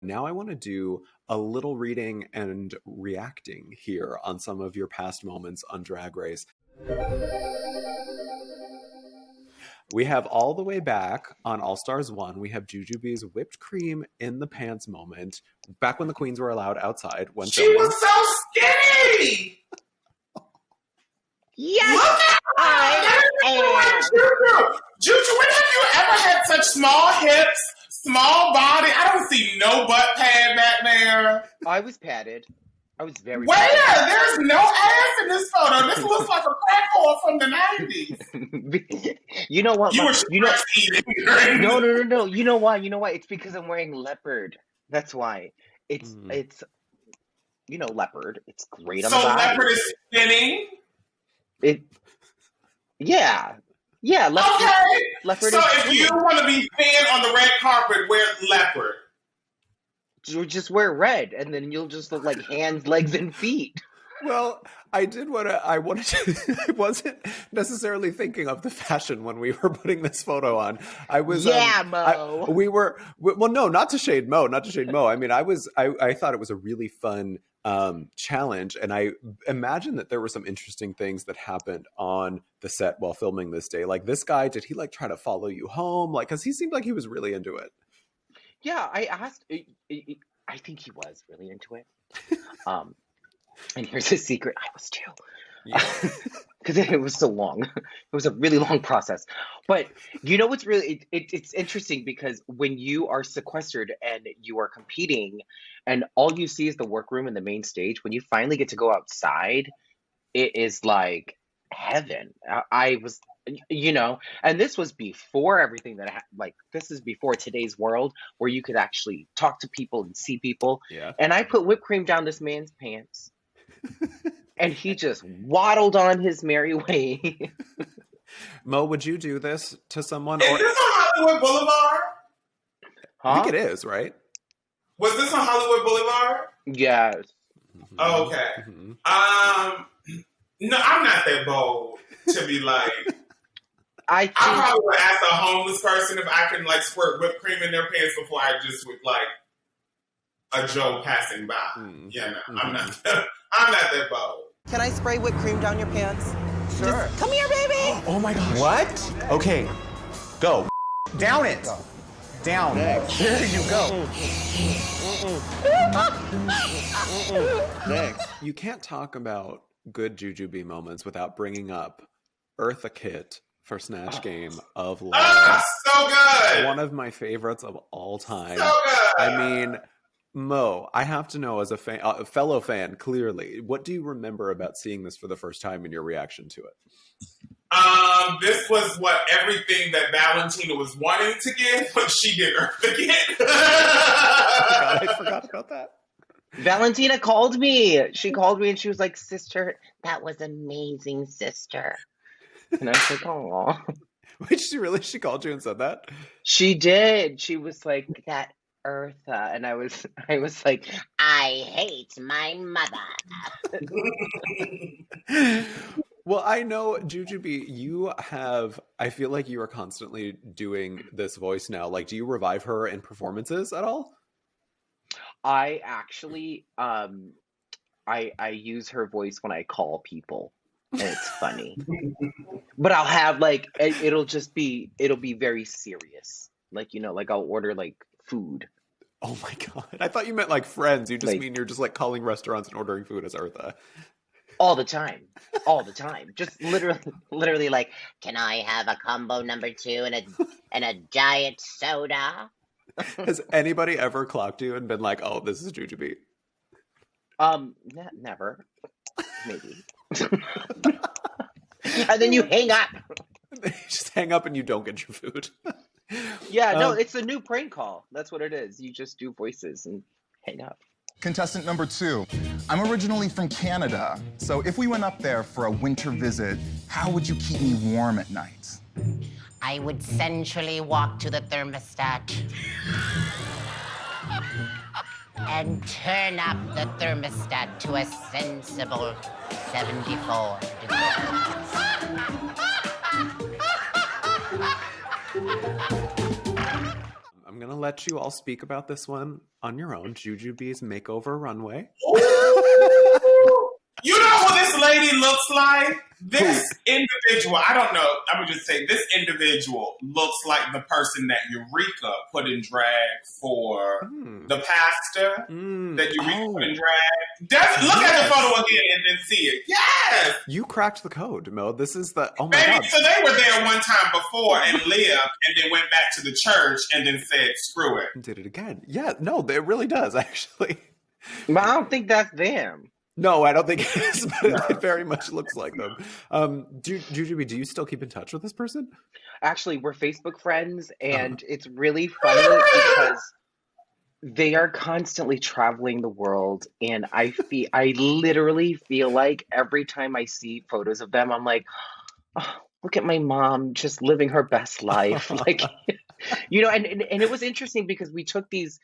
Now I want to do a little reading and reacting here on some of your past moments on Drag Race. We have all the way back on All Stars 1, we have Jujubee's whipped cream in the pants moment, back when the queens were allowed outside. When she was so skinny! Yes, I am. Juju, when have you ever had such small hips, small body? I don't see no butt pad back there. I was padded. I was very Where? padded. There's no ass in this photo. This looks like a crack whore from the 90s. You know what? You were eating. No. You know why? It's because I'm wearing leopard. That's why. It's leopard. It's great on the body. So leopard is spinning? Yeah. Leopard, okay. Leopard so if you want to be thin on the red carpet, wear leopard. You just wear red, and then you'll just look like hands, legs, and feet. Well, I wasn't necessarily thinking of the fashion when we were putting this photo on. I was, Mo. No, not to shade Mo. I mean, I thought it was a really fun challenge, and I imagine that there were some interesting things that happened on the set while filming this day. Like, this guy, did he like try to follow you home? Like, because he seemed like he was really into it. Yeah, I asked. I think he was really into it. And here's a secret: I was too, because it was so long. It was a really long process. But you know what's really it's interesting, because when you are sequestered and you are competing, and all you see is the workroom and the main stage, when you finally get to go outside, it is like heaven. I was. And this was before everything that this is before today's world where you could actually talk to people and see people. Yeah. And I put whipped cream down this man's pants and he just waddled on his merry way. Mo, would you do this to someone? Is this on Hollywood Boulevard? Huh? I think it is, right? Was this on Hollywood Boulevard? Yes. Mm-hmm. Oh, okay. Mm-hmm. No, I'm not that bold to be like... I probably would ask a homeless person if I can like squirt whipped cream in their pants before I just would like a Joe passing by. Mm-hmm. I'm not that bold. Can I spray whipped cream down your pants? Sure. Just, come here, baby. Oh my gosh. What? Okay. Go. Down it. Down. Next. There you go. Next. You can't talk about good Jujubee moments without bringing up Eartha Kitt for Snatch Game of Life. So good! One of my favorites of all time. So good! I mean, Mo, I have to know, as a fellow fan, clearly, what do you remember about seeing this for the first time and your reaction to it? This was everything that Valentina was wanting to give, but she did Eartha Kitt. I forgot about that. Valentina called me. She called me and she was like, "Sister, that was amazing, sister." And I was like, "Oh." Wait, she called you and said that? She did. She was like, "That Eartha," and I was like, "I hate my mother." Well, I know, Jujubee, I feel like you are constantly doing this voice now. Like, do you revive her in performances at all? I actually, I use her voice when I call people. And it's funny. But I'll have it'll be very serious. Like I'll order food. Oh my God. I thought you meant like friends. You just mean you're just calling restaurants and ordering food as Eartha. All the time. Just literally can I have a combo number 2 and a diet soda? Has anybody ever clocked you and been like, "Oh, this is Jujubee"? Never. Maybe. And then you hang up. You just hang up and you don't get your food. Yeah, no, it's a new prank call. That's what it is. You just do voices and hang up. Contestant number 2. I'm originally from Canada, so if we went up there for a winter visit, how would you keep me warm at night? I would sensually walk to the thermostat and turn up the thermostat to a sensible 74 degrees. I'm gonna let you all speak about this one on your own. Jujubee's Makeover Runway. You know what this lady looks like? This individual, I don't know, I'm going to just say this individual looks like the person that Eureka put in drag for the pastor that Eureka put in drag. Look at the photo again and then see it. Yes! You cracked the code, Mo. This is the, oh my Baby, God. so they were there one time before and lived and then went back to the church and then said, screw it. Did it again. Yeah, no, it really does, actually. But I don't think that's them. No, I don't think it is, but it very much looks like them. Jujubee, do you still keep in touch with this person? Actually, we're Facebook friends, and it's really funny because they are constantly traveling the world, and I literally feel like every time I see photos of them, I'm like, oh, look at my mom just living her best life. Like, you know, and it was interesting because we took these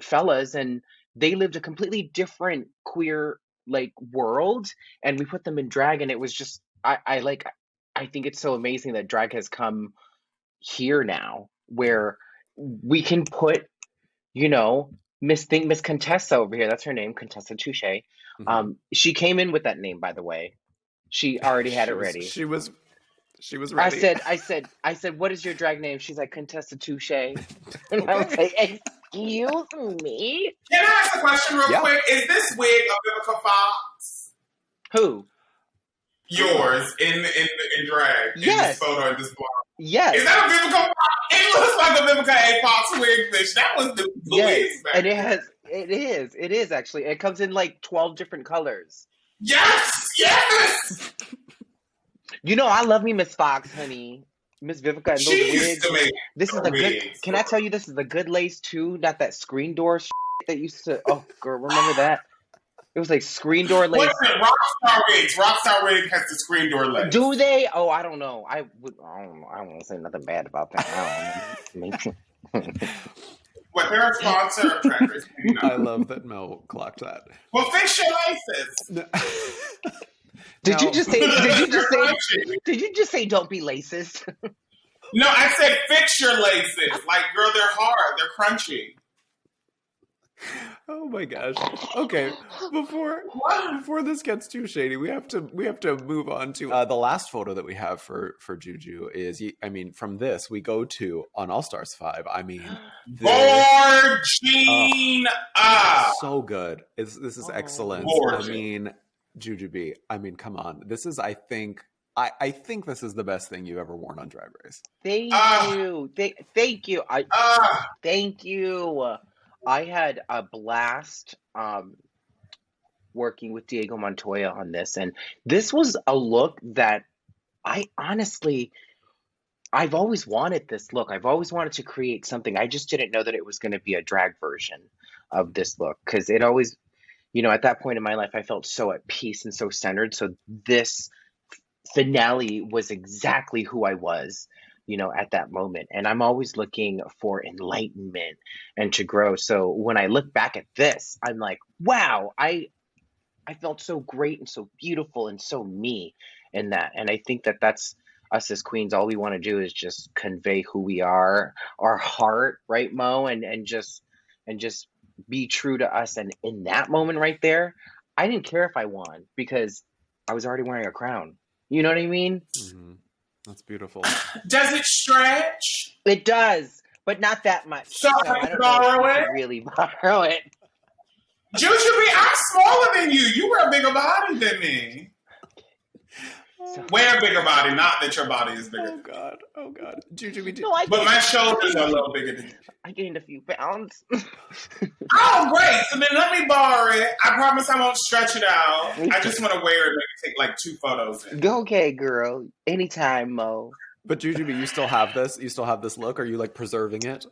fellas and they lived a completely different queer like world, and we put them in drag, and it was just I think it's so amazing that drag has come here now where we can put, you know, Miss Contessa over here. That's her name, Contessa Touche. She came in with that name, by the way. She already had it ready. She was ready. I said, what is your drag name? She's like, Contessa Touche. And I was like, excuse me? Can I ask a question real quick? Is this wig a Vivica Fox? Who? Yours in drag. In this photo in this blog. Yes. Is that a Vivica Fox? It looks like a Vivica A. Fox wig, bitch. That was the yes. And it is actually. It comes in like 12 different colors. Yes! You know, I love me Miss Fox, honey. Miss Vivica and those wigs. This is the good. Can I tell you, this is the good lace too? Not that screen door shit that used to. Oh, girl, remember that? It was like screen door lace. What's it? Rockstar wigs. Rockstar wig has the screen door lace. Do they? Oh, I don't know. I don't know. I don't want to say nothing bad about that. I don't know. What, they're a sponsor of Drag Race. I love that Mel clocked that. Well, fix your laces. Did you just say don't be laces? No, I said fix your laces. Like, girl, they're hard. They're crunchy. Oh my gosh. Okay, before this gets too shady, we have to move on to the last photo that we have for Juju is, I mean, from this we go to on All Stars 5. I mean, Gorgina. So good. This is excellent. Gorgeous. I mean, Jujubee. I mean, come on. This is, I think this is the best thing you've ever worn on Drag Race. Thank you. Thank you. Thank you. I had a blast working with Diego Montoya on this, and this was a look that I've always wanted this look. I've always wanted to create something. I just didn't know that it was going to be a drag version of this look, because it always, you know, at that point in my life, I felt so at peace and so centered. So this finale was exactly who I was, you know, at that moment. And I'm always looking for enlightenment and to grow. So when I look back at this, I'm like, wow, I felt so great and so beautiful and so me in that. And I think that that's us as queens. All we want to do is just convey who we are, our heart, right, Mo? And just be true to us. And in that moment right there, I didn't care if I won because I was already wearing a crown. You know what I mean? Mm-hmm. That's beautiful. Does it stretch? It does, but not that much. So I don't borrow it? Really borrow it. Jujubee, I'm smaller than you. You wear a bigger body than me. Wear a bigger body, not that your body is bigger. Oh God. Jujubee, no, but my shoulders are a little bigger than you. I gained a few pounds. Oh, great. So then let me borrow it. I promise I won't stretch it out. I just want to wear it and maybe take like 2 photos. Okay, girl. Anytime, Mo. But Jujubee, you still have this? You still have this look? Are you like preserving it?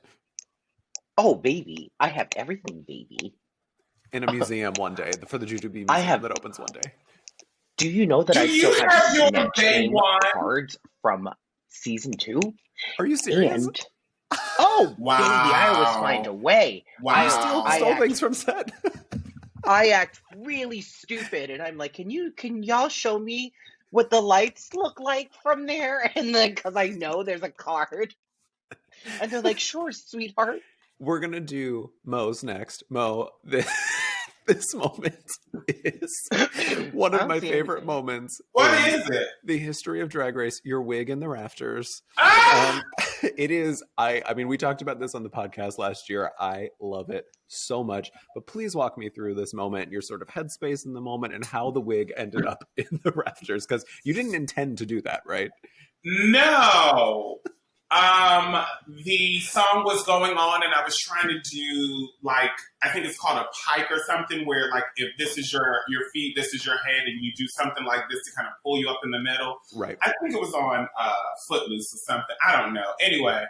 Oh, baby. I have everything, baby. In a museum one day, for the Jujubee museum that opens one day. Do you know that I still have Snatch cards from season 2? Are you serious? And wow. Baby, I always find a way. Wow. You stole things from set. I act really stupid, and I'm like, can y'all show me what the lights look like from there? And then, because I know there's a card. And they're like, sure, sweetheart. We're going to do Mo's next. Mo, this moment is one of my favorite moments. What is it? The history of Drag Race, your wig in the rafters. Ah! It is, I mean, we talked about this on the podcast last year. I love it so much. But please walk me through this moment, your sort of headspace in the moment, and how the wig ended up in the rafters. Because you didn't intend to do that, right? No. The song was going on and I was trying to do like, I think it's called a pike or something where like, if this is your feet, this is your head, and you do something like this to kind of pull you up in the middle. Right. I think it was on Footloose or something. I don't know. Anyway,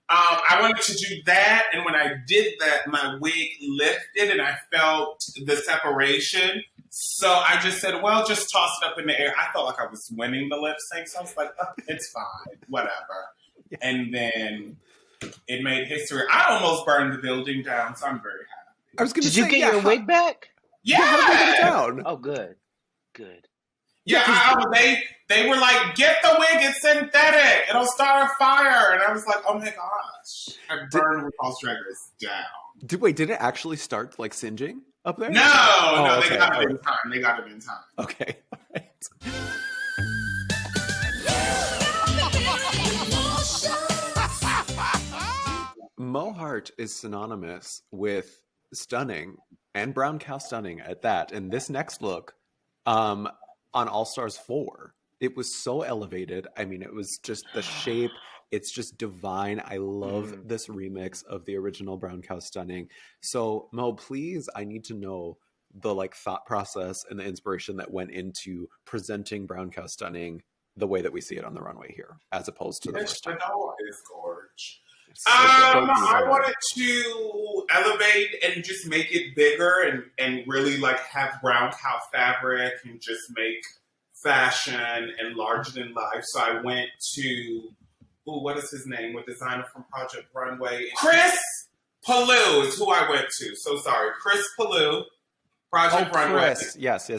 I wanted to do that. And when I did that, my wig lifted and I felt the separation. So I just said, well, just toss it up in the air. I felt like I was winning the lip sync. So I was like, oh, it's fine, whatever. And then it made history. I almost burned the building down, so I'm very happy. I was going to Did say, you get your wig back? Yeah. How did they get it down? Oh, good. Good. Yeah, they were like, get the wig, it's synthetic. It'll start a fire. And I was like, oh my gosh. I burned RuPaul's Drag Race down. Did it actually start like singeing up there? No, okay. They got it in time. They got it in time. Okay, all right. Mo Hart is synonymous with stunning and brown cow stunning at that. And this next look on All Stars 4, it was so elevated. I mean, it was just the shape. It's just divine. I love this remix of the original Brown Cow Stunning. So Mo, please, I need to know the like thought process and the inspiration that went into presenting Brown Cow Stunning the way that we see it on the runway here, as opposed to the first time. It's gorge. I wanted to elevate and just make it bigger and really like have brown cow fabric and just make fashion and larger than life. So I went to, what is his name? What designer from Project Runway? Chris Palou is who I went to. So sorry, Chris Palou, Project Runway. Chris. Yes.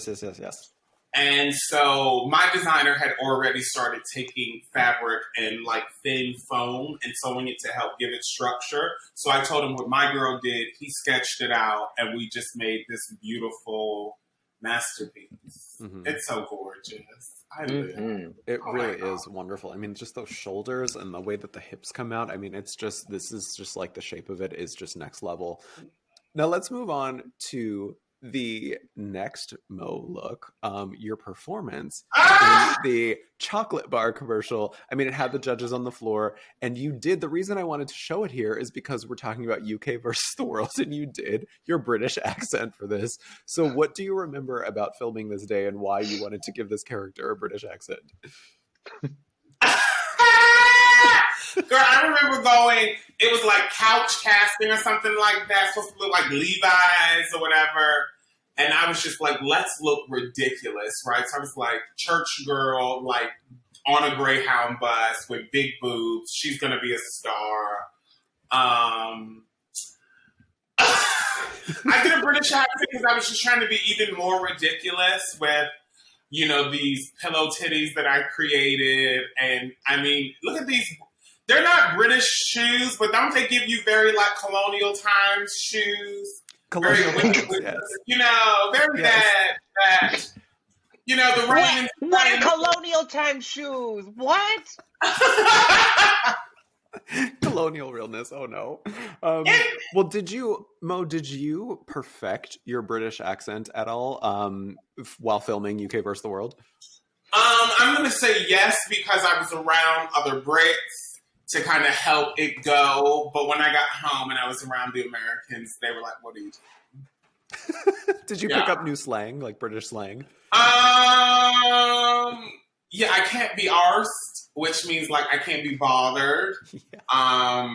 And so my designer had already started taking fabric and like thin foam and sewing it to help give it structure. So I told him what my girl did. He sketched it out and we just made this beautiful masterpiece. Mm-hmm. It's so gorgeous. I love it. It really is wonderful. I mean, just those shoulders and the way that the hips come out. I mean, this is just like the shape of it is just next level. Now let's move on to the next Mo look, your performance in the chocolate bar commercial. I mean, it had the judges on the floor, and you did. The reason I wanted to show it here is because we're talking about UK versus the world, and you did your British accent for this. So, what do you remember about filming this day, and why you wanted to give this character a British accent? Girl, I remember going, it was like couch casting or something like that, supposed to look like Levi's or whatever. And I was just like, let's look ridiculous, right? So I was like, church girl, like on a Greyhound bus with big boobs. She's going to be a star. I did a British accent because I was just trying to be even more ridiculous with, you know, these pillow titties that I created. And I mean, look at these. They're not British shoes, but don't they give you very like colonial times shoes? Colonial times, yes. You know, very bad. You know, the rain. What are colonial time shoes? What? Colonial realness. Oh no. Well, Mo, did you perfect your British accent at all while filming UK vs. the World? I'm going to say yes because I was around other Brits to kind of help it go. But when I got home and I was around the Americans, they were like, what are you doing? Did you pick up new slang, like British slang? Yeah, I can't be arsed, which means like I can't be bothered. Yeah.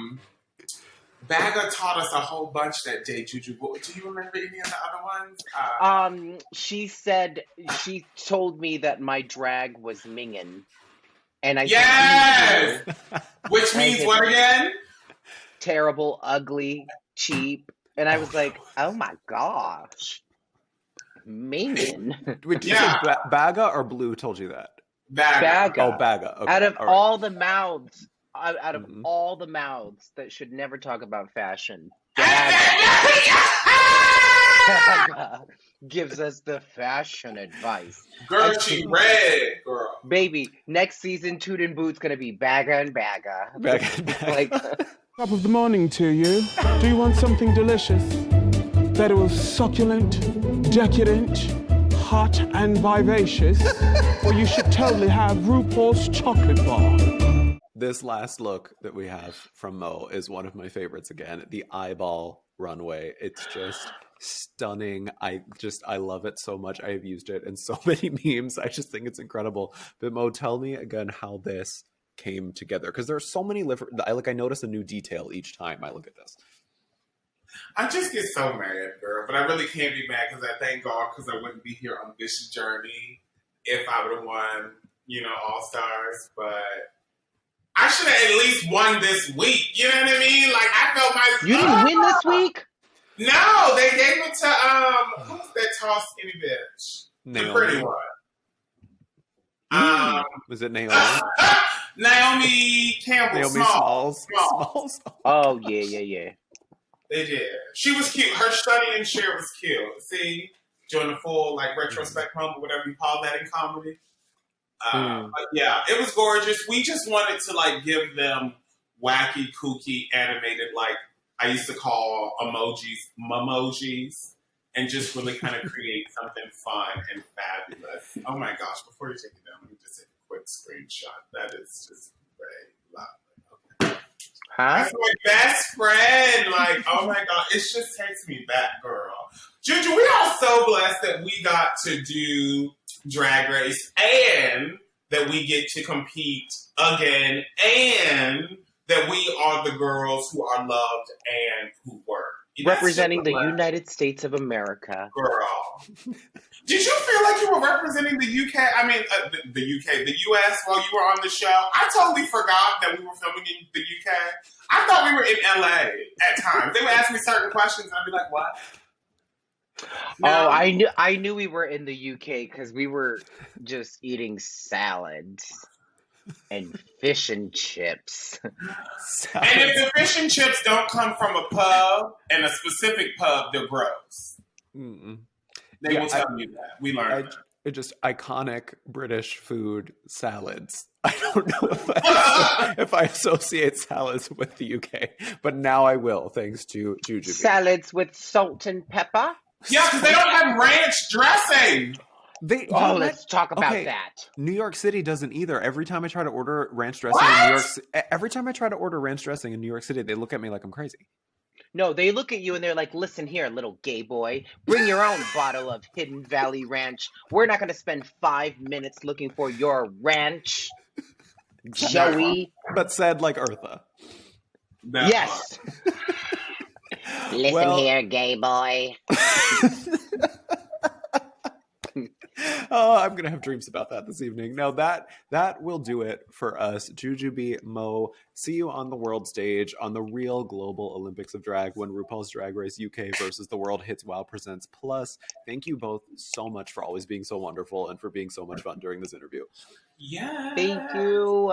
Bagga taught us a whole bunch that day, Jujubee. Do you remember any of the other ones? She told me that my drag was mingin. And I yes! Which means what again? Terrible, ugly, cheap. And I was like, oh my gosh. Mingin. Did you say Bagga or Blue told you that? Bagga. Oh, Bagga. Okay. Out of all the mouths out of all the mouths that should never talk about fashion, Gaga gives us the fashion advice. Girl, she red, girl. Baby, next season, Tootin' Boots gonna be bagger and bagger. Like, Top of the morning to you. Do you want something delicious? That it was succulent, decadent, hot, and vivacious? Or you should totally have RuPaul's chocolate bar. This last look that we have from Mo is one of my favorites again. The eyeball runway. It's just stunning. I love it so much. I have used it in so many memes. I just think it's incredible. But Mo, tell me again how this came together, because there's so many I notice a new detail each time I look at this. I just get so mad, girl. But I really can't be mad because I thank God, because I wouldn't be here on this journey if I would have won, All Stars. But I should have at least won this week. You know what I mean? Like, I felt my... You didn't win this week? No, they gave it to, who's that tall, skinny bitch? Naomi. The pretty one. Was it Naomi? Naomi Campbell. Naomi Smalls. Oh, yeah. They did. She was cute. Her stunning share was cute. See? During the full, retrospect moment, whatever you call that in comedy. But yeah, it was gorgeous. We just wanted to, give them wacky, kooky, animated, I used to call memojis, and just really kind of create something fun and fabulous. Oh my gosh, before you take it down, let me just take a quick screenshot. That is just very loud. Okay. Huh? That's my best friend. Oh my God, it just takes me back, girl. Juju, we are so blessed that we got to do Drag Race and that we get to compete again and that we are the girls who are loved and who work. Representing the United States of America. Girl. Did you feel like you were representing the UK? I mean, the UK, the US while you were on the show? I totally forgot that we were filming in the UK. I thought we were in LA at times. They would ask me certain questions and I'd be like, what? No. Oh, I knew we were in the UK because we were just eating salads and fish and chips. And if the fish and chips don't come from a pub and a specific pub, they're gross. They will tell you that. We learned that. It's just iconic British food salads. I don't know if I associate salads with the UK, but now I will, thanks to Jujubee. Salads with salt and pepper? Yeah, because they don't have ranch dressing. Let's talk about that. New York City doesn't either. Every time I try to order ranch dressing in New York City, they look at me like I'm crazy. No, they look at you and they're like, listen here, little gay boy. Bring your own bottle of Hidden Valley Ranch. We're not going to spend 5 minutes looking for your ranch, Joey. But said like Eartha. Yes. Listen here, gay boy. Oh, I'm going to have dreams about that this evening. No, that will do it for us. Jujubee, Mo, see you on the world stage on the real global Olympics of drag when RuPaul's Drag Race UK versus the World hits WoW Presents Plus. Thank you both so much for always being so wonderful and for being so much fun during this interview. Yeah. Thank you.